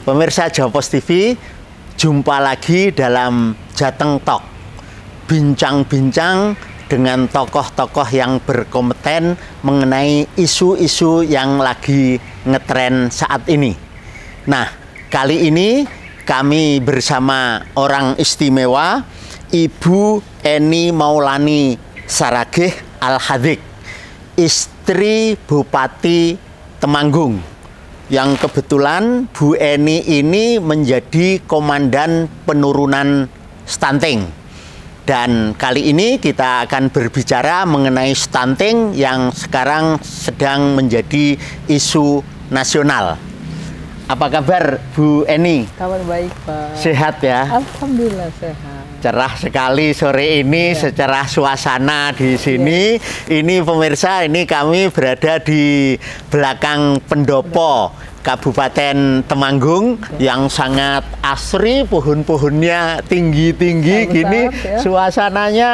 Pemirsa Jawa Pos TV, jumpa lagi dalam Jateng Talk. Bincang-bincang dengan tokoh-tokoh yang berkompeten mengenai isu-isu yang lagi ngetren saat ini. Nah, kali ini kami bersama orang istimewa, Ibu Eni Maulani Saragih Al-Hadik, istri Bupati Temanggung, yang kebetulan Bu Eni ini menjadi komandan penurunan stunting. Dan kali ini kita akan berbicara mengenai stunting yang sekarang sedang menjadi isu nasional. Apa kabar Bu Eni? Kabar baik, Pak. Sehat ya? Alhamdulillah sehat. Cerah sekali sore ini, secara suasana di sini. Ini pemirsa, ini kami berada di belakang pendopo Kabupaten Temanggung yang sangat asri, pohon-pohonnya tinggi-tinggi gini, ya. Suasananya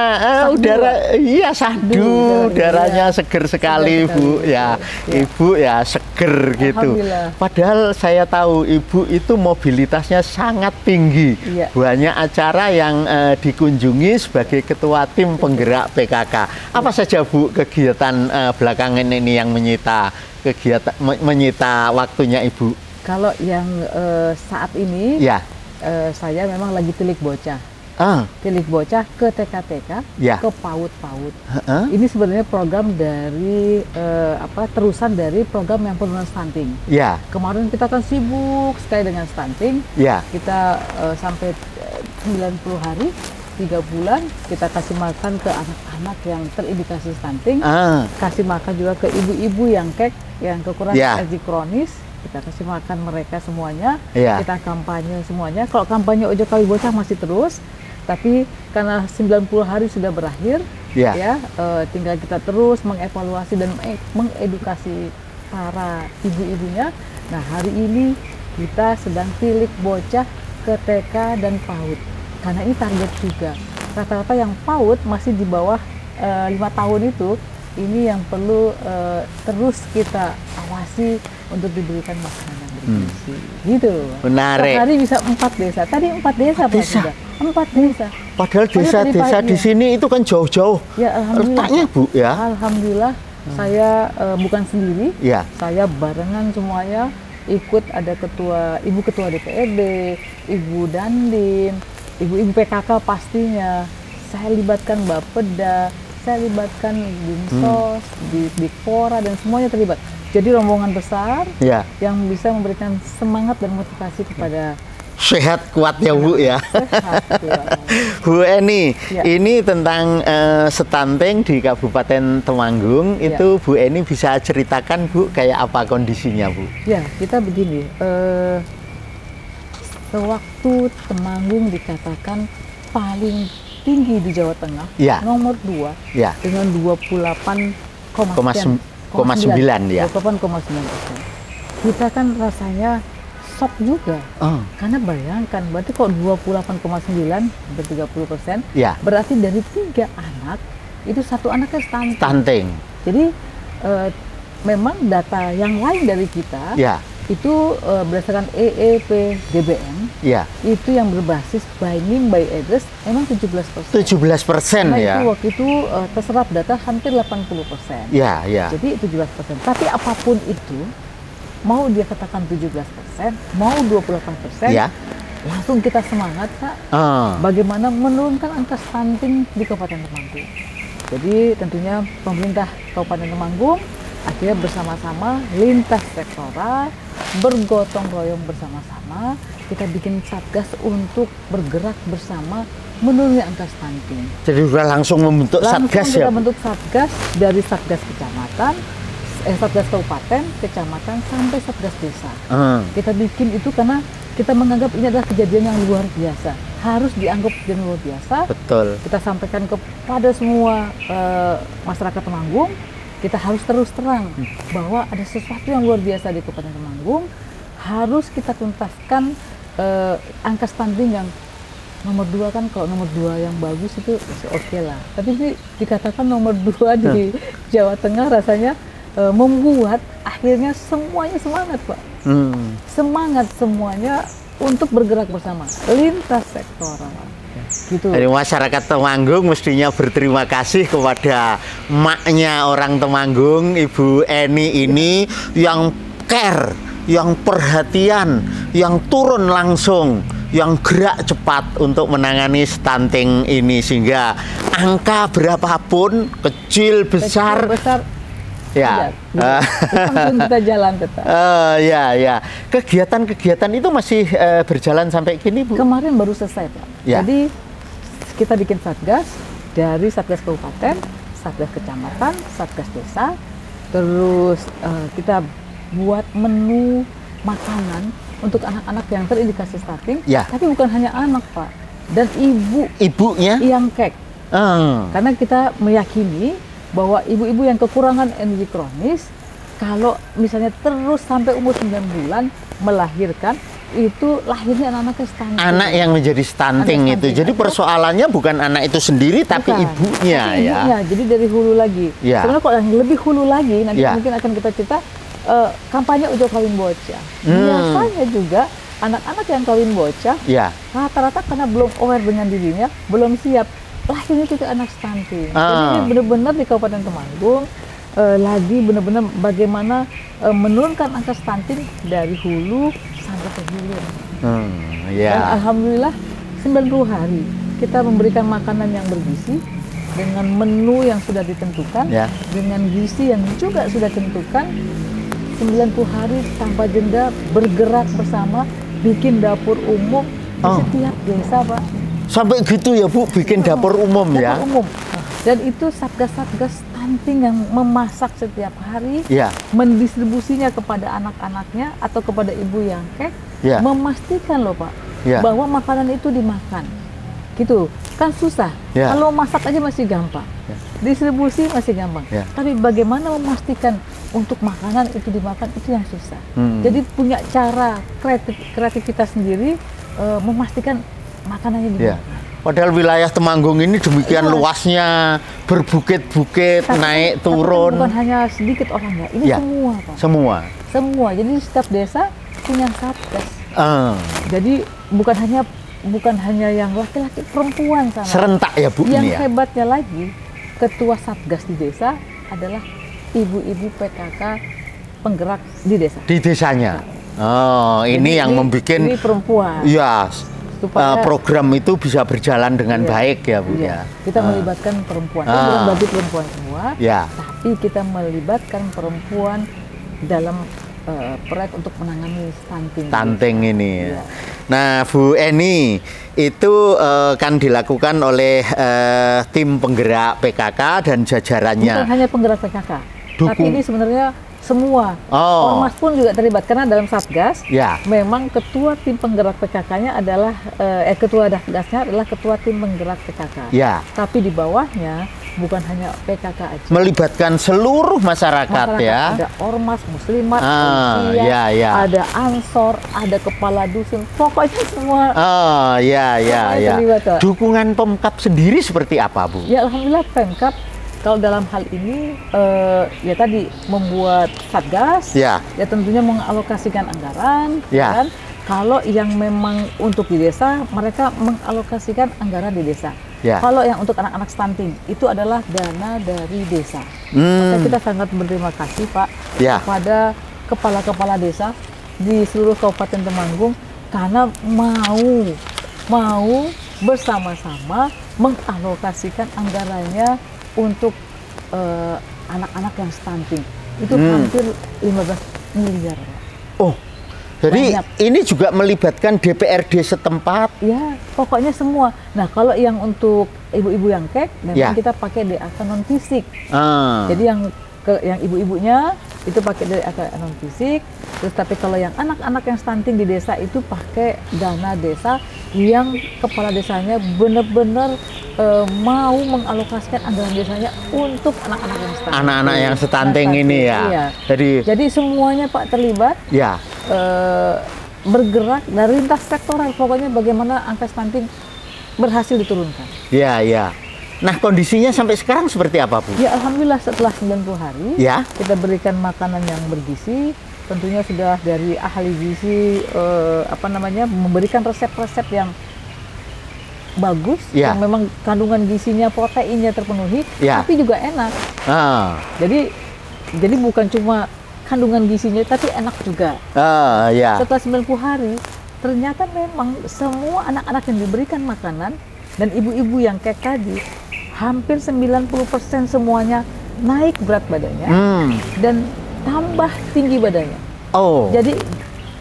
udara sahdu, udaranya seger sekali, Bu ya. Ibu ya seger gitu. Padahal saya tahu Ibu itu mobilitasnya sangat tinggi. Banyak acara yang dikunjungi sebagai ketua tim penggerak PKK. Apa saja Bu kegiatan belakangan ini yang menyita waktunya Ibu? Kalau yang saat ini saya memang lagi tilik bocah. Tilik bocah ke TK-TK, ke PAUD-PAUD. Ini sebenarnya program dari terusan dari program yang penurunan stunting. Kemarin kita kan sibuk sekali dengan stunting. Kita sampai 90 hari, 3 bulan kita kasih makan ke anak-anak yang terindikasi stunting, kasih makan juga ke ibu-ibu yang kekurangan energi kronis, kita kasih makan mereka semuanya, kita kampanye semuanya. Kalau kampanye Ojo Kawi Bocah masih terus, tapi karena 90 hari sudah berakhir, tinggal kita terus mengevaluasi dan mengedukasi para ibu-ibunya. Nah, hari ini kita sedang tilik bocah ke TK dan PAUD. Karena ini target juga. Rata-rata yang PAUD masih di bawah 5 tahun itu, ini yang perlu terus kita awasi untuk diberikan makanan yang bergizi. Gitu. Menarik. Sehari bisa 4 desa. Tadi 4 desa, Pak. 4 desa. Padahal desa-desa di sini itu kan jauh-jauh. Ya, letaknya, Bu ya. Alhamdulillah, saya bukan sendiri. Saya barengan semuanya. Ikut ada Ibu Ketua DPRD, Ibu Dandim, Ibu-ibu PKK pastinya, saya libatkan Bapeda, saya libatkan Dinsos, Dikpora, dan semuanya terlibat. Jadi rombongan besar yang bisa memberikan semangat dan motivasi kepada sehat kuat ya Bu ya. Bu Eni, ini tentang stunting di Kabupaten Temanggung, itu Bu Eni bisa ceritakan Bu kayak apa kondisinya Bu? Ya, kita begini. Sewaktu Temanggung dikatakan paling tinggi di Jawa Tengah, nomor 2 dengan 28,9%. Kita kan rasanya shock juga, karena bayangkan berarti kok 28,9 hampir 30%, berarti dari 3 anak itu 1 anaknya stunting. Jadi memang data yang lain dari kita itu berdasarkan EEPDBM, itu yang berbasis by name by address memang 17%. 17% ya. Itu waktu itu terserap data hampir 80%. Jadi 17%. Tapi apapun itu, mau dia katakan 17%, mau 28%, langsung kita semangat, Pak. Bagaimana menurunkan angka stunting di Kabupaten Temanggung. Jadi tentunya pemerintah Kabupaten Temanggung akhirnya bersama-sama lintas sektoral, bergotong royong bersama-sama, kita bikin satgas untuk bergerak bersama menurunkan angka stunting. Jadi sudah langsung membentuk satgas ya? Kita bentuk satgas dari satgas kecamatan, satgas kabupaten, kecamatan, sampai satgas desa. Kita bikin itu karena kita menganggap ini adalah kejadian yang luar biasa. Harus dianggap kejadian luar biasa. Betul. Kita sampaikan kepada semua masyarakat Temanggung, kita harus terus terang bahwa ada sesuatu yang luar biasa di Kabupaten Temanggung, harus kita tuntaskan angka stunting yang nomor 2 kan. Kalau nomor 2 yang bagus itu oke lah, tapi ini dikatakan nomor 2 di Jawa Tengah rasanya membuat akhirnya semuanya semangat, Pak. Semangat semuanya untuk bergerak bersama, lintas sektoral. Gitu. Dari masyarakat Temanggung mestinya berterima kasih kepada maknya orang Temanggung, Ibu Eni ini yang care, yang perhatian, yang turun langsung, yang gerak cepat untuk menangani stunting ini, sehingga angka berapapun kecil besar ya kita jalan tetap. Ya. Kegiatan-kegiatan itu masih berjalan sampai kini, Bu? Kemarin baru selesai, Pak. Ya. Jadi kita bikin satgas dari satgas kabupaten, satgas kecamatan, satgas desa, terus kita buat menu makanan untuk anak-anak yang terindikasi stunting. Ya. Tapi bukan hanya anak, Pak, dan ibunya yang kek. Karena kita meyakini bahwa ibu-ibu yang kekurangan energi kronis, kalau misalnya terus sampai umur 9 bulan melahirkan, itu lahirnya anak-anaknya stunting. Anak yang menjadi stunting itu. Jadi persoalannya bukan anak itu sendiri, tapi ibunya, ya. Jadi dari hulu lagi. Ya. Sebenarnya kalau yang lebih hulu lagi, nanti mungkin akan kita cerita kampanye ujo kawin bocah. Biasanya juga anak-anak yang kawin bocah, rata-rata karena belum aware dengan dirinya, belum siap, lahirnya itu anak stunting. Jadi benar-benar di Kabupaten Temanggung lagi benar-benar bagaimana menurunkan angka stunting dari hulu sampai ke hilir. Dan alhamdulillah 90 hari kita memberikan makanan yang bergizi dengan menu yang sudah ditentukan, dengan gizi yang juga sudah ditentukan. 90 hari tanpa jeda bergerak bersama, bikin dapur umum di setiap desa, Pak. Sampai gitu ya, Bu, bikin dapur umum ya? Dapur umum. Dan itu satgas-satgas stunting yang memasak setiap hari, mendistribusinya kepada anak-anaknya atau kepada ibu yang kek, memastikan loh, Pak, bahwa makanan itu dimakan. Gitu, kan susah. Kalau masak aja masih gampang, distribusi masih gampang. Tapi bagaimana memastikan untuk makanan itu dimakan, itu yang susah. Jadi punya cara kreativitas sendiri memastikan makanannya dimakan. Padahal wilayah Temanggung ini demikian luasnya, berbukit-bukit, naik turun. Bukan hanya sedikit orangnya, ini semua, Pak. Semua. Jadi setiap desa punya satgas. Jadi bukan hanya yang laki-laki, perempuan sana. Serentak ya, Bu. Yang hebatnya lagi, ketua satgas di desa adalah ibu-ibu PKK penggerak di desa. Di desanya. Ini yang membuat ini perempuan. Iya. Supaya program itu bisa berjalan dengan baik ya, Bu. Kita melibatkan perempuan. Itu bukan berarti perempuan semua, tapi kita melibatkan perempuan dalam proyek untuk menangani stunting ini. Nah, Bu Eni, itu kan dilakukan oleh tim penggerak PKK dan jajarannya. Bukan hanya penggerak PKK, tapi ini sebenarnya semua. Ormas pun juga terlibat karena dalam satgas memang ketua tim penggerak PKK-nya adalah ketua satgasnya adalah ketua tim penggerak PKK. Tapi di bawahnya bukan hanya PKK aja. Melibatkan seluruh masyarakat ya. Ada ormas, muslimat, ada ansor, ada kepala dusun, pokoknya semua. Dukungan Pemkab sendiri seperti apa, Bu? Ya, alhamdulillah Pemkab kalau dalam hal ini ya tadi membuat satgas, ya tentunya mengalokasikan anggaran, kan? Kalau yang memang untuk di desa, mereka mengalokasikan anggaran di desa. Kalau yang untuk anak-anak stunting itu adalah dana dari desa. Maka kita sangat berterima kasih, Pak, kepada kepala-kepala desa di seluruh Kabupaten Temanggung karena mau bersama-sama mengalokasikan anggarannya untuk anak-anak yang stunting. Itu hampir 15 miliar. Jadi ini juga melibatkan DPRD setempat? Ya, pokoknya semua. Nah, kalau yang untuk ibu-ibu yang kek, memang kita pakai DAK non fisik. Jadi yang ibu-ibunya itu pakai DAK non fisik. Terus tapi kalau yang anak-anak yang stunting di desa itu pakai dana desa yang kepala desanya benar-benar mau mengalokasikan anggaran desanya untuk anak-anak yang stunting. Anak-anak yang stunting ini ya. Jadi semuanya, Pak, terlibat. Bergerak dari lintas sektoral, pokoknya bagaimana angka stunting berhasil diturunkan. Nah, kondisinya sampai sekarang seperti apa, Bu? Ya, alhamdulillah setelah 90 hari kita berikan makanan yang bergizi, tentunya sudah dari ahli gizi memberikan resep-resep yang bagus, yang memang kandungan gizinya, proteinnya terpenuhi, tapi juga enak. Jadi bukan cuma kandungan gizinya, tapi enak juga. Setelah 90 hari, ternyata memang semua anak-anak yang diberikan makanan dan ibu-ibu yang kayak tadi, hampir 90% semuanya naik berat badannya dan tambah tinggi badannya. Jadi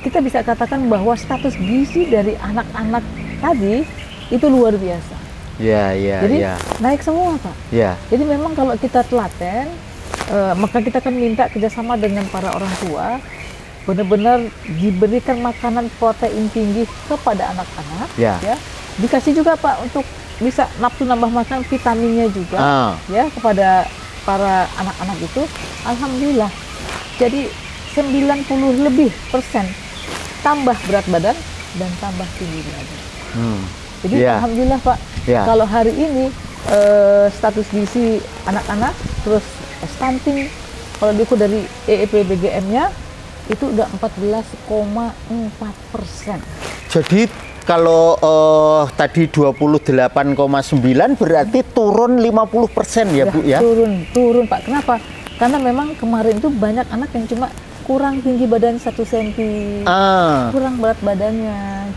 kita bisa katakan bahwa status gizi dari anak-anak tadi itu luar biasa. Jadi naik semua, Pak. Jadi memang kalau kita telaten, maka kita akan minta kerjasama dengan para orang tua, benar-benar diberikan makanan protein tinggi kepada anak-anak. Dikasih juga, Pak, untuk bisa nafsu nambah makan, vitaminnya juga kepada para anak-anak itu. Alhamdulillah, jadi 90% lebih tambah berat badan dan tambah tinggi badan. Jadi alhamdulillah, Pak, kalau hari ini status gizi anak-anak terus stunting, kalau diukur dari EEP/BGM-nya itu udah 14,4%. Jadi kalau tadi 28,9 berarti turun 50% ya, Bu ya? Turun, Pak. Kenapa? Karena memang kemarin itu banyak anak yang cuma kurang tinggi badan 1 cm, kurang berat badannya,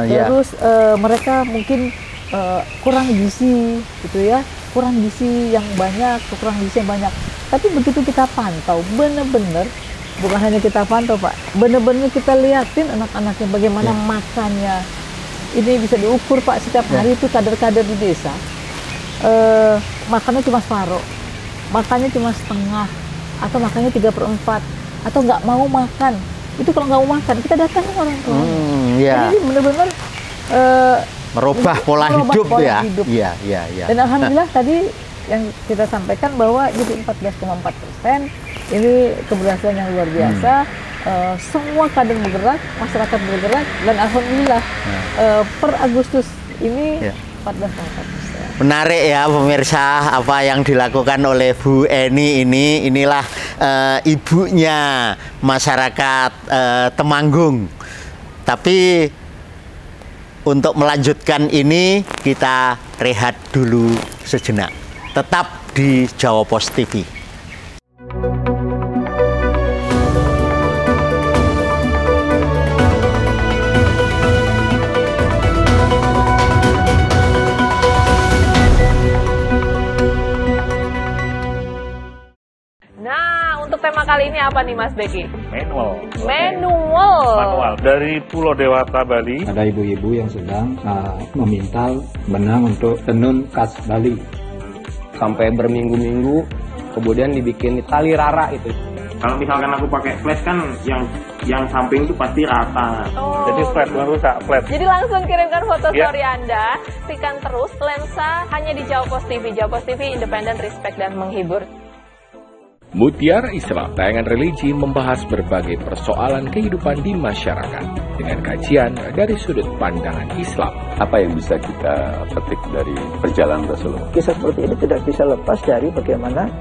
gitu Terus mereka mungkin kurang gizi, gitu ya, kurang gizi yang banyak, Tapi begitu kita pantau, bener-bener, bukan hanya kita pantau, Pak, bener-bener kita liatin anak-anaknya bagaimana makannya. Ini bisa diukur, Pak, setiap hari itu kader-kader di desa makannya cuma separuh, makannya cuma setengah, atau makannya 3/4, atau nggak mau makan. Itu kalau nggak mau makan, kita datang ke orang tua. Jadi ini benar-benar merubah pola hidup. Dan alhamdulillah tadi yang kita sampaikan bahwa jadi 14,4%, ini keberhasilan yang luar biasa. Semua kader bergerak, masyarakat bergerak, dan alhamdulillah per Agustus ini 14,4%. Menarik ya pemirsa, apa yang dilakukan oleh Bu Eni inilah ibunya masyarakat Temanggung. Tapi untuk melanjutkan ini kita rehat dulu sejenak. Tetap di Jawa Pos TV. Tema kali ini apa nih, Mas Beki? Manual. Dari Pulau Dewata, Bali. Ada ibu-ibu yang sedang memintal benang untuk tenun khas Bali. Sampai berminggu-minggu, kemudian dibikin tali rara itu. Kalau misalkan aku pakai flash kan yang samping itu pasti rata. Jadi flat, bukan rusak, flat. Jadi langsung kirimkan foto story Anda. Saksikan terus Lensa hanya di Jawa Pos TV. Jawa Pos TV, independen, respect, dan menghibur. Mutiara Islam, tayangan religi membahas berbagai persoalan kehidupan di masyarakat dengan kajian dari sudut pandangan Islam. Apa yang bisa kita petik dari perjalanan Rasulullah? Kisah seperti ini tidak bisa lepas dari bagaimana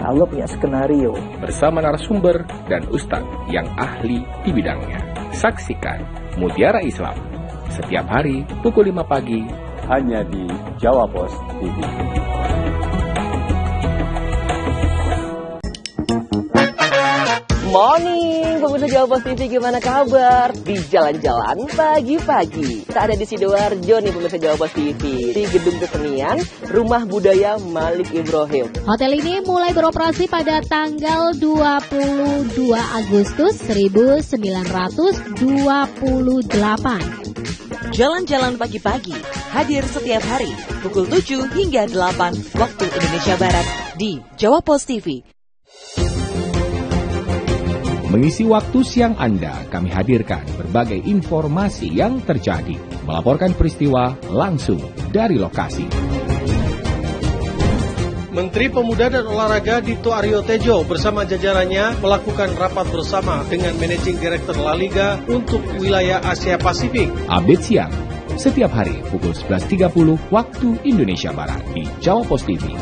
Allah punya skenario. Bersama narasumber dan ustadz yang ahli di bidangnya. Saksikan Mutiara Islam setiap hari pukul 5 pagi hanya di Jawa Pos TV. Morning, pemirsa Jawa Pos TV, gimana kabar? Di jalan-jalan pagi-pagi. Kita ada di Sidoarjo nih, pemirsa Jawa Pos TV, di Gedung Kesenian Rumah Budaya Malik Ibrahim. Hotel ini mulai beroperasi pada tanggal 22 Agustus 1928. Jalan-jalan pagi-pagi, hadir setiap hari, pukul 7 hingga 8 waktu Indonesia Barat di Jawa Pos TV. Mengisi waktu siang Anda, kami hadirkan berbagai informasi yang terjadi, melaporkan peristiwa langsung dari lokasi. Menteri Pemuda dan Olahraga Dito Aryo Tejo bersama jajarannya melakukan rapat bersama dengan Managing Director La Liga untuk wilayah Asia Pasifik. Update siang, setiap hari pukul 11.30 waktu Indonesia Barat di Jawa Pos TV.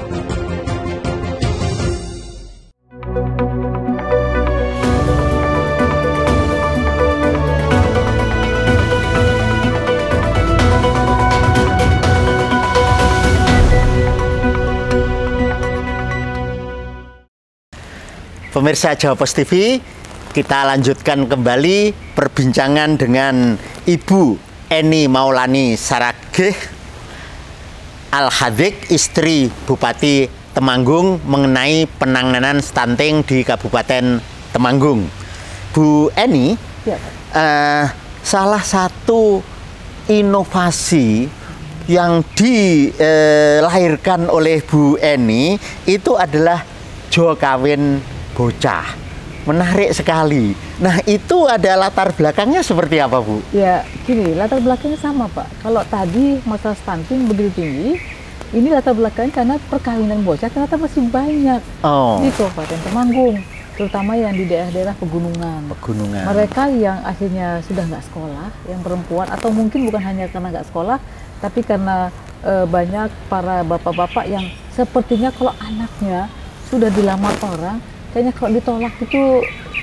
Pemirsa Jawa Pos TV, kita lanjutkan kembali perbincangan dengan Ibu Eni Maulani Saragih Al-Hadik, istri Bupati Temanggung, mengenai penanganan stunting di Kabupaten Temanggung. Bu Eni, ya, salah satu inovasi yang dilahirkan oleh Bu Eni itu adalah jo kawin bocah. Menarik sekali. Nah, itu ada latar belakangnya seperti apa, Bu? Ya, gini, latar belakangnya sama, Pak. Kalau tadi masalah stunting begitu tinggi, ini latar belakangnya karena perkawinan bocah ternyata masih banyak di Kabupaten Temanggung, terutama yang di daerah-daerah pegunungan. Mereka yang akhirnya sudah nggak sekolah, yang perempuan, atau mungkin bukan hanya karena nggak sekolah, tapi karena banyak para bapak-bapak yang sepertinya kalau anaknya sudah dilamar orang, kayaknya kalau ditolak itu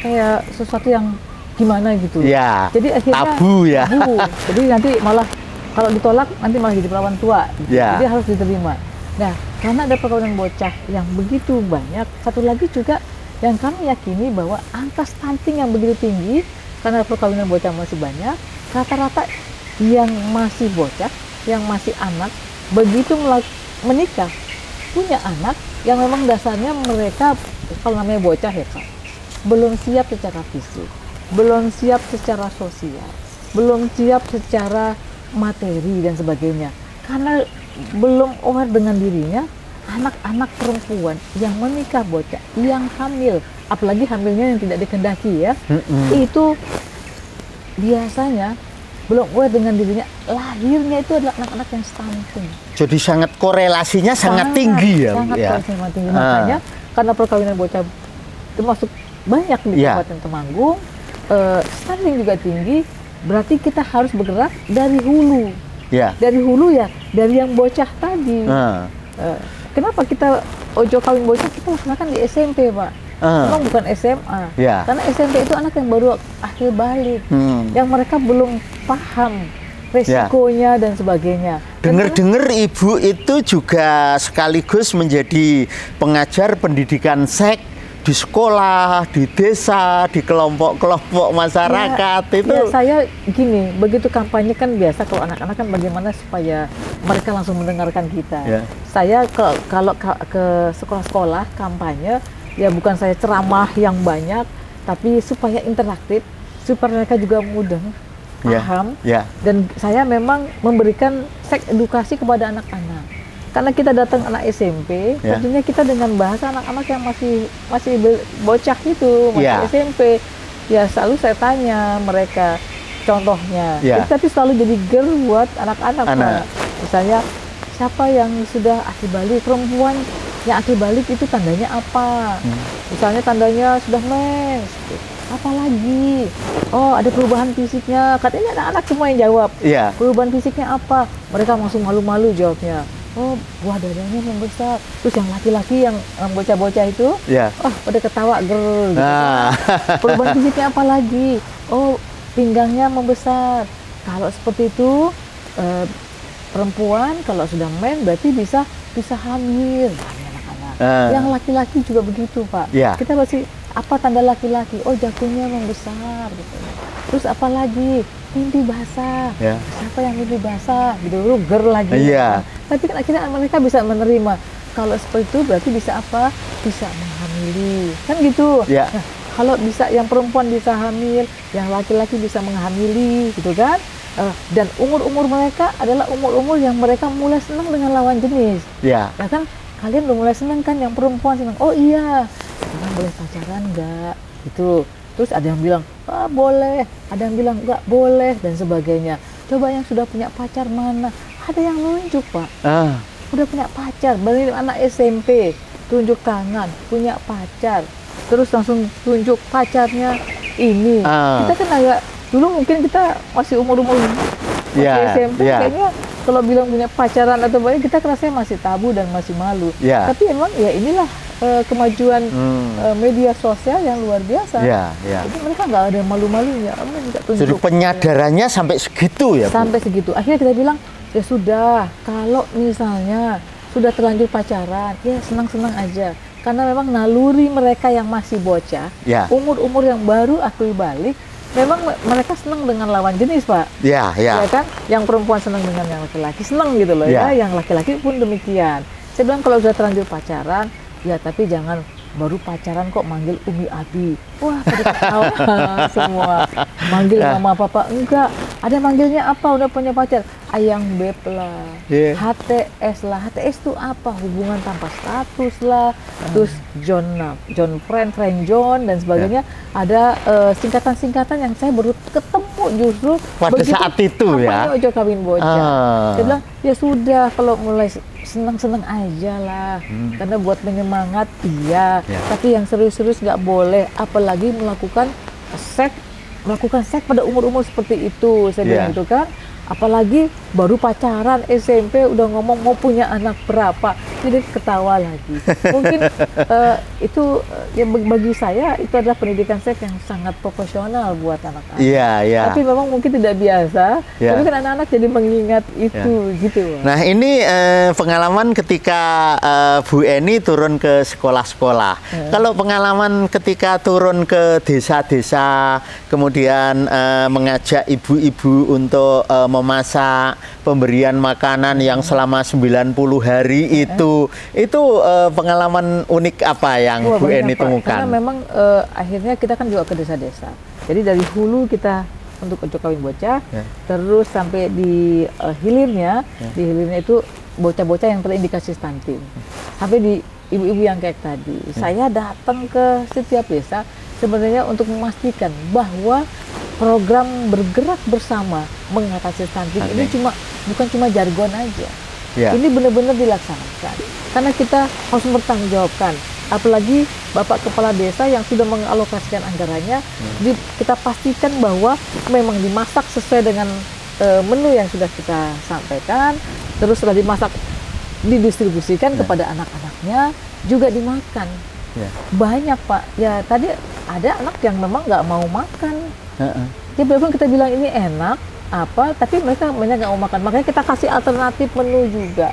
kayak sesuatu yang gimana gitu. Ya, jadi akhirnya tabu ya. Tabu. Jadi nanti malah kalau ditolak nanti malah jadi perawan tua. Ya. Jadi harus diterima. Nah, karena ada perkawinan bocah yang begitu banyak, satu lagi juga yang kami yakini bahwa angka stunting yang begitu tinggi karena perkawinan bocah masih banyak, rata-rata yang masih bocah, yang masih anak, begitu menikah, punya anak yang memang dasarnya mereka, kalau namanya bocah ya, belum siap secara fisik, belum siap secara sosial, belum siap secara materi dan sebagainya, karena belum aware dengan dirinya. Anak-anak perempuan yang menikah bocah, yang hamil, apalagi hamilnya yang tidak dikehendaki ya, itu biasanya belum aware dengan dirinya, lahirnya itu adalah anak-anak yang stunting. Jadi sangat korelasinya sangat tinggi ya. Sangat tinggi. Makanya karena perkawinan bocah termasuk banyak di Kabupaten Temanggung, stunting juga tinggi. Berarti kita harus bergerak dari hulu. Dari hulu ya, dari yang bocah tadi. Kenapa kita ojo kawin bocah kita laksanakan di SMP, Pak? Memang bukan SMA. Karena SMP itu anak yang baru akhir balik, yang mereka belum paham resikonya dan sebagainya. Dengar-dengar Ibu itu juga sekaligus menjadi pengajar pendidikan seks di sekolah, di desa, di kelompok-kelompok masyarakat itu. Ya, saya gini, begitu kampanye kan biasa kalau anak-anak kan bagaimana supaya mereka langsung mendengarkan kita. Saya kalau ke sekolah-sekolah kampanye, ya bukan saya ceramah yang banyak, tapi supaya interaktif, supaya mereka juga mudah paham. Dan saya memang memberikan seks edukasi kepada anak-anak. Karena kita datang anak SMP, tentunya kita dengan bahasa anak-anak yang masih bocah itu, masih SMP. Ya selalu saya tanya mereka contohnya. Tapi selalu jadi girl buat anak-anak. Misalnya siapa yang sudah akhir balik, perempuan yang akhir balik itu tandanya apa? Misalnya tandanya sudah mens. Apalagi? Oh, ada perubahan fisiknya. Katanya anak-anak semua yang jawab. Perubahan fisiknya apa? Mereka langsung malu-malu jawabnya. Oh, buah dadanya membesar. Terus yang laki-laki yang bocah-bocah itu, pada ketawa girl. Gitu. Perubahan fisiknya apa lagi? Oh, pinggangnya membesar. Kalau seperti itu, perempuan kalau sudah men berarti bisa hamil. Anak-anak. Yang laki-laki juga begitu, Pak. Kita masih apa tanda laki-laki? Oh, jantungnya membesar. Gitu. Terus apa lagi? Mimpi basah. Siapa yang mimpi basah? Gitu, girl lagi. Tapi kan akhirnya mereka bisa menerima. Kalau seperti itu berarti bisa apa? Bisa menghamili. Kan gitu. Nah, kalau bisa yang perempuan bisa hamil, yang laki-laki bisa menghamili, gitu kan? Dan umur-umur mereka adalah umur-umur yang mereka mulai senang dengan lawan jenis. Nah kan, kalian udah mulai senang kan, yang perempuan senang. Oh iya, sekarang boleh pacaran nggak? Gitu. Terus ada yang bilang, boleh, ada yang bilang nggak boleh, dan sebagainya. Coba yang sudah punya pacar mana? Ada yang nunjuk, Pak. Udah punya pacar, dari anak SMP, tunjuk tangan, punya pacar. Terus langsung tunjuk pacarnya ini. Kita kan agak, dulu mungkin kita masih umur-umur SMP, kayaknya kalau bilang punya pacaran atau banyak, kita rasanya masih tabu dan masih malu. Tapi emang ya inilah kemajuan media sosial yang luar biasa. Jadi mereka nggak ada malu-malunya. Jadi penyadarannya sampai segitu ya, Bu? Sampai segitu. Akhirnya kita bilang, ya sudah, kalau misalnya sudah terlanjur pacaran, ya senang-senang aja. karena memang naluri mereka yang masih bocah, umur-umur yang baru akui balik, memang mereka senang dengan lawan jenis, Pak. Ya kan? Yang perempuan senang dengan yang laki-laki, senang gitu loh ya. Yang laki-laki pun demikian. Saya bilang kalau sudah terlanjur pacaran, ya tapi jangan baru pacaran kok manggil Umi Abi. Wah, pada ketawa semua. Manggil mama papa, enggak. Ada manggilnya apa? Udah punya pacar? Ayang Beb lah, HTS lah. HTS itu apa? Hubungan tanpa status lah. Terus John Friend John dan sebagainya. Ada singkatan-singkatan yang saya baru ketemu justru pada saat itu ya. Ojo kawin bocah. Dia bilang, ya sudah kalau mulai senang-senang aja lah, karena buat penyemangat tapi yang serius-serius nggak boleh, apalagi melakukan seks pada umur-umur seperti itu, saya bilang itu kan, apalagi baru pacaran SMP udah ngomong mau punya anak berapa, jadi ketawa lagi. Mungkin itu ya bagi saya itu adalah pendidikan seks yang sangat profesional buat anak-anak. Tapi memang mungkin tidak biasa, tapi kan anak-anak jadi mengingat itu gitu. Nah ini pengalaman ketika Bu Eni turun ke sekolah-sekolah. Kalau pengalaman ketika turun ke desa-desa, kemudian mengajak ibu-ibu untuk memasak, pemberian makanan yang selama 90 hari itu pengalaman unik apa yang Bu Eni temukan? Karena memang akhirnya kita kan juga ke desa-desa. Jadi dari hulu kita untuk ojo kawin bocah, terus sampai di hilirnya, di hilirnya itu bocah-bocah yang terindikasi stunting. Sampai di ibu-ibu yang kayak tadi. Saya datang ke setiap desa sebenarnya untuk memastikan bahwa program bergerak bersama mengatasi stunting ini bukan cuma jargon aja. Ini benar-benar dilaksanakan. Karena kita harus bertanggungjawabkan. Apalagi Bapak Kepala Desa yang sudah mengalokasikan anggarannya, kita pastikan bahwa memang dimasak sesuai dengan menu yang sudah kita sampaikan. Terus setelah dimasak, didistribusikan kepada anak-anaknya, juga dimakan. Banyak, Pak. Ya tadi ada anak yang memang nggak mau makan. Ya walaupun kita bilang ini enak tapi mereka banyak nggak mau makan, makanya kita kasih alternatif menu juga.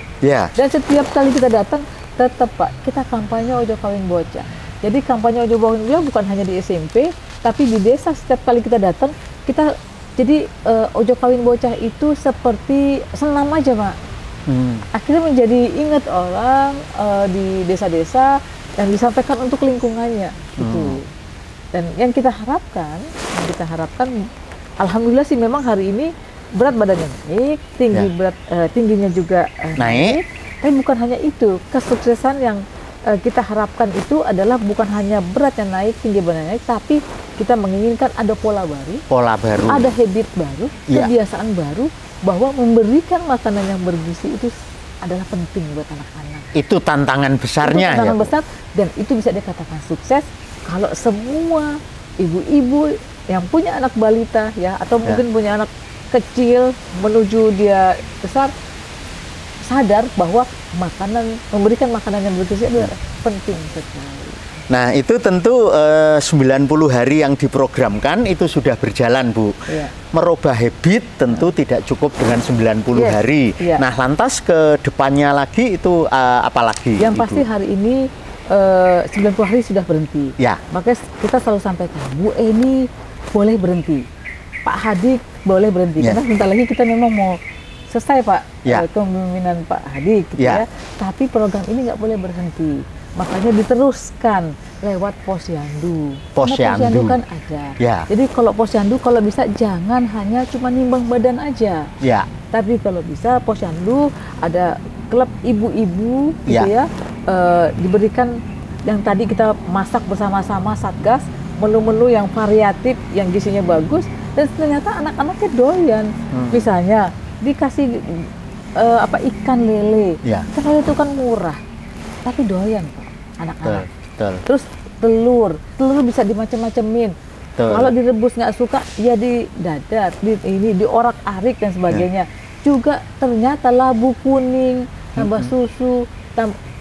Dan setiap kali kita datang tetap, Pak, kita kampanye ojo kawin bocah. Jadi kampanye ojo kawin bocah bukan hanya di SMP, tapi di desa setiap kali kita datang kita jadi ojo kawin bocah itu seperti senam aja, Pak. Akhirnya menjadi ingat orang di desa-desa yang disampaikan untuk lingkungannya gitu. Dan yang kita harapkan alhamdulillah sih memang hari ini berat badannya naik, tingginya juga naik. Tapi bukan hanya itu, kesuksesan yang kita harapkan itu adalah bukan hanya beratnya naik, tinggi badannya naik, tapi kita menginginkan ada pola baru, ada habit baru, kebiasaan baru, bahwa memberikan makanan yang bergizi itu adalah penting buat anak-anak. Itu tantangan besarnya. Itu tantangan besar, dan itu bisa dikatakan sukses kalau semua ibu-ibu yang punya anak balita atau mungkin punya anak kecil menuju dia besar sadar bahwa memberikan makanan yang bergizi adalah penting sekali. Nah itu tentu 90 hari yang diprogramkan itu sudah berjalan, Bu. Merubah habit tentu tidak cukup dengan 90 hari. Nah lantas ke depannya lagi itu apa lagi? Yang pasti hari ini 90 hari sudah berhenti. Makanya kita selalu sampaikan, Bu Eni boleh berhenti, Pak Hadik boleh berhenti, karena sebentar lagi kita memang mau selesai, Pak, kepemimpinan Pak Hadik gitu tapi program ini nggak boleh berhenti, makanya diteruskan lewat posyandu. Posyandu kan ada. Jadi kalau posyandu kalau bisa jangan hanya cuma nimbang badan aja. Tapi kalau bisa posyandu ada klub ibu-ibu gitu diberikan yang tadi kita masak bersama-sama Satgas, menu-menu yang variatif, yang gizinya bagus, dan ternyata anak-anaknya doyan. Misalnya dikasih ikan lele. Ikan lele itu kan murah, tapi doyan, Pak, anak-anak. Terus telur bisa dimacam-macamin. Kalau direbus nggak suka, ya didadar, diorak-arik dan sebagainya. Juga ternyata labu kuning, tambah susu,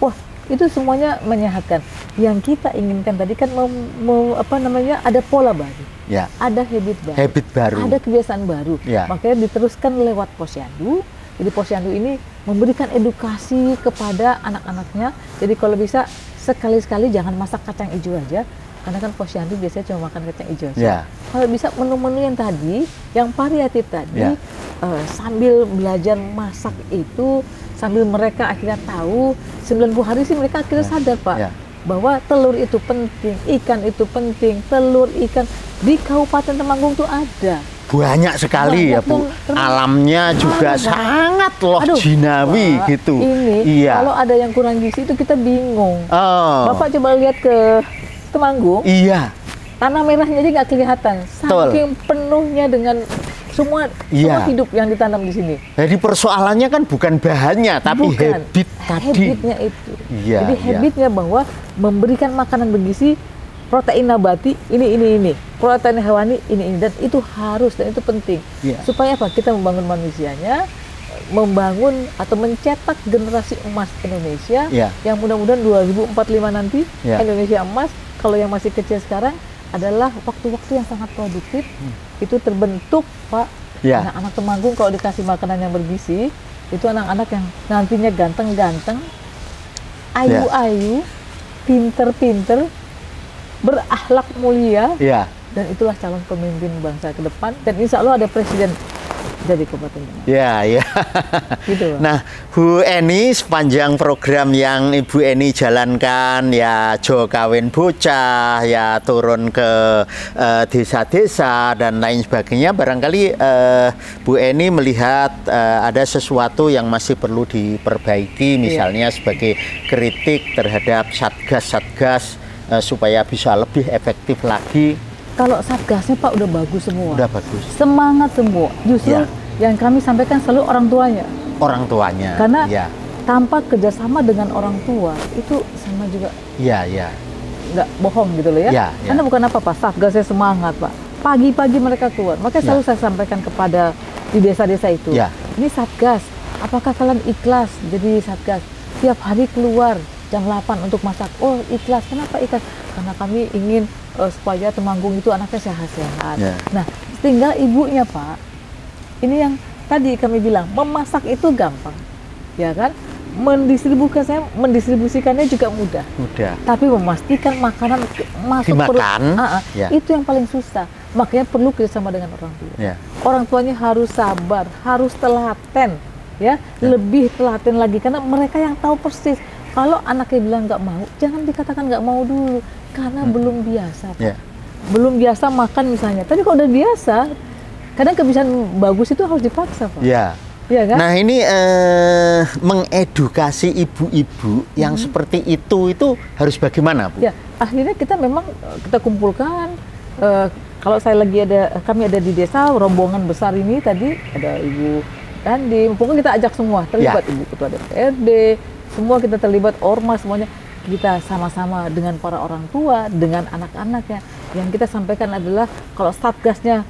wah itu semuanya menyehatkan. Yang kita inginkan tadi kan ada pola baru, ada habit baru, ada kebiasaan baru. Makanya diteruskan lewat posyandu. Jadi posyandu ini memberikan edukasi kepada anak-anaknya. Jadi kalau bisa sekali-sekali jangan masak kacang hijau aja, karena kan posyandu biasanya cuma makan kacang hijau. Kalau bisa menu-menu yang tadi, yang variatif tadi, sambil belajar masak itu, sambil mereka akhirnya tahu, 90 hari sih mereka akhirnya sadar Pak, bahwa telur itu penting, ikan itu penting, telur, ikan di Kabupaten Temanggung itu ada. Banyak sekali ya Bu, alamnya juga sangat loh jinawi gitu. Ini kalau ada yang kurang gizi itu kita bingung. Bapak coba lihat ke Temanggung, tanah merahnya aja nggak kelihatan, saking penuhnya dengan semua hidup yang ditanam di sini. Jadi persoalannya kan bukan bahannya, tapi habit tadi. Habitnya itu. Jadi habitnya bahwa memberikan makanan bergizi, protein nabati, ini, protein hewani, ini, dan itu harus, dan itu penting. Supaya apa? Kita membangun manusianya, membangun atau mencetak generasi emas Indonesia, yang mudah-mudahan 2045 nanti Indonesia emas. Kalau yang masih kecil sekarang adalah waktu-waktu yang sangat produktif, itu terbentuk Pak. Anak-anak Temanggung kalau dikasih makanan yang bergizi, itu anak-anak yang nantinya ganteng-ganteng, ayu-ayu, pinter-pinter, berakhlak mulia, dan itulah calon pemimpin bangsa ke depan. Dan insya Allah ada presiden dari Kabupaten Temanggung. Gitu. Nah, Bu Eni, sepanjang program yang Ibu Eni jalankan, ya Jo Kawin Bocah, ya turun ke desa-desa dan lain sebagainya, barangkali Bu Eni melihat ada sesuatu yang masih perlu diperbaiki, misalnya sebagai kritik terhadap satgas-satgas supaya bisa lebih efektif lagi. Kalau satgasnya Pak udah bagus semua. Udah bagus. Semangat semua. Justru yang kami sampaikan selalu orang tuanya. Orang tuanya. Karena tanpa kerjasama dengan orang tua itu sama juga. Nggak bohong gitu loh ya. Karena bukan apa Pak, satgasnya semangat Pak. Pagi-pagi mereka keluar. Makanya selalu saya sampaikan kepada di desa-desa itu. Ini satgas. Apakah kalian ikhlas jadi satgas? Tiap hari keluar jam 8 untuk masak. Oh ikhlas. Kenapa ikhlas? Karena kami ingin supaya Temanggung itu anaknya sehat-sehat. Nah, tinggal ibunya Pak. Ini yang tadi kami bilang, memasak itu gampang, ya kan? Mendistribusikannya juga mudah. Tapi memastikan makanan masuk perut, itu yang paling susah. Makanya perlu kerjasama dengan orang tua. Orang tuanya harus sabar, harus telaten, lebih telaten lagi, karena mereka yang tahu persis. Kalau anaknya bilang nggak mau, jangan dikatakan nggak mau dulu, karena belum biasa. Belum biasa makan misalnya. Tapi kalau udah biasa, kadang kebiasaan bagus itu harus dipaksa, Pak. Kan? Nah ini mengedukasi ibu-ibu yang seperti itu harus bagaimana, Bu? Akhirnya kita memang kita kumpulkan. Kalau kami ada di desa, rombongan besar ini tadi ada Ibu Dandim, pokoknya kita ajak semua terlibat, Ibu Ketua DPRD. Semua kita terlibat, ormas semuanya, kita sama-sama dengan para orang tua, dengan anak-anaknya. Yang kita sampaikan adalah kalau satgasnya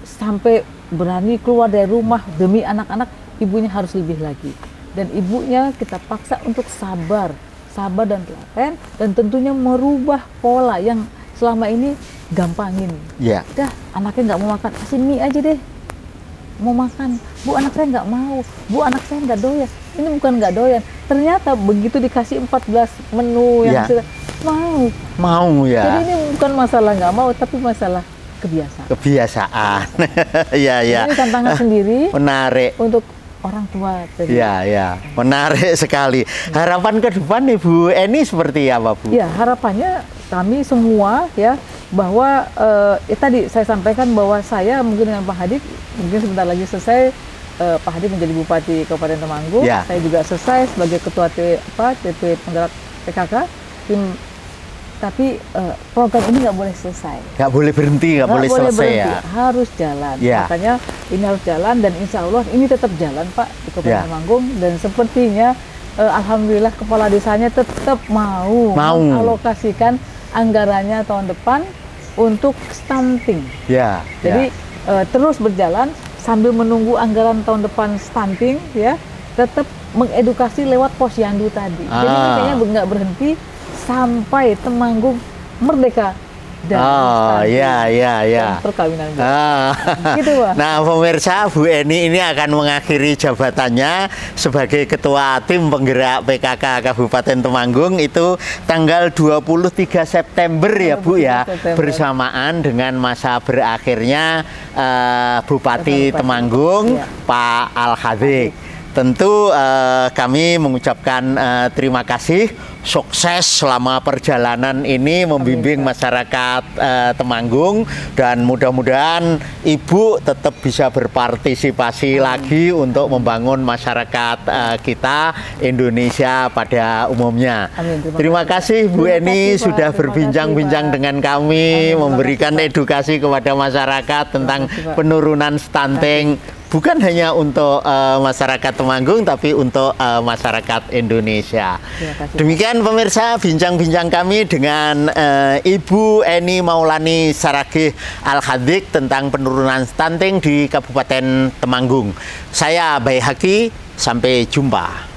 sampai berani keluar dari rumah demi anak-anak, ibunya harus lebih lagi. Dan ibunya kita paksa untuk sabar dan telaten, dan tentunya merubah pola yang selama ini gampangin. Dah, anaknya nggak mau makan, kasih mie aja deh. Mau makan, Bu anak saya nggak mau, Bu anak saya nggak doyan. Ini bukan nggak doyan, ternyata begitu dikasih 14 menu yang sudah mau. Jadi ini bukan masalah nggak mau, tapi masalah kebiasaan. Ini tantangan sendiri. Menarik. Untuk orang tua. Menarik sekali. Harapan ke depan nih Bu Eni seperti apa, Bu? Harapannya kami semua bahwa tadi saya sampaikan bahwa saya mungkin dengan Pak Hadi mungkin sebentar lagi selesai. Pak Hadi menjadi Bupati Kabupaten Temanggung, saya juga selesai sebagai Ketua TP Penggerak PKK. Tapi program ini nggak boleh selesai. Nggak boleh berhenti, nggak boleh selesai harus jalan. Makanya ini harus jalan, dan insya Allah ini tetap jalan Pak di Kabupaten Temanggung. Dan sepertinya alhamdulillah kepala desanya tetap mau mengalokasikan anggarannya tahun depan untuk stunting. Jadi terus berjalan sambil menunggu anggaran tahun depan stunting, tetap mengedukasi lewat posyandu tadi. Jadi ini kayaknya nggak berhenti sampai Temanggung merdeka dan perkawinan. Gitu, Pak. Nah, pemirsa, Bu Eni ini akan mengakhiri jabatannya sebagai Ketua Tim Penggerak PKK Kabupaten Temanggung itu tanggal 23 September ya Bu ya, bersamaan dengan masa berakhirnya Bupati Temanggung, Pak Al-Khadik. Tentu kami mengucapkan terima kasih, sukses selama perjalanan ini membimbing masyarakat Temanggung, dan mudah-mudahan Ibu tetap bisa berpartisipasi lagi untuk membangun masyarakat kita Indonesia pada umumnya. Terima kasih Bu Eni sudah berbincang-bincang dengan kami, memberikan edukasi kepada masyarakat tentang penurunan stunting. Bukan hanya untuk masyarakat Temanggung, tapi untuk masyarakat Indonesia. Demikian pemirsa bincang-bincang kami dengan Ibu Eni Maulani Saragih Al-Khadik tentang penurunan stunting di Kabupaten Temanggung. Saya Bayi Haki, sampai jumpa.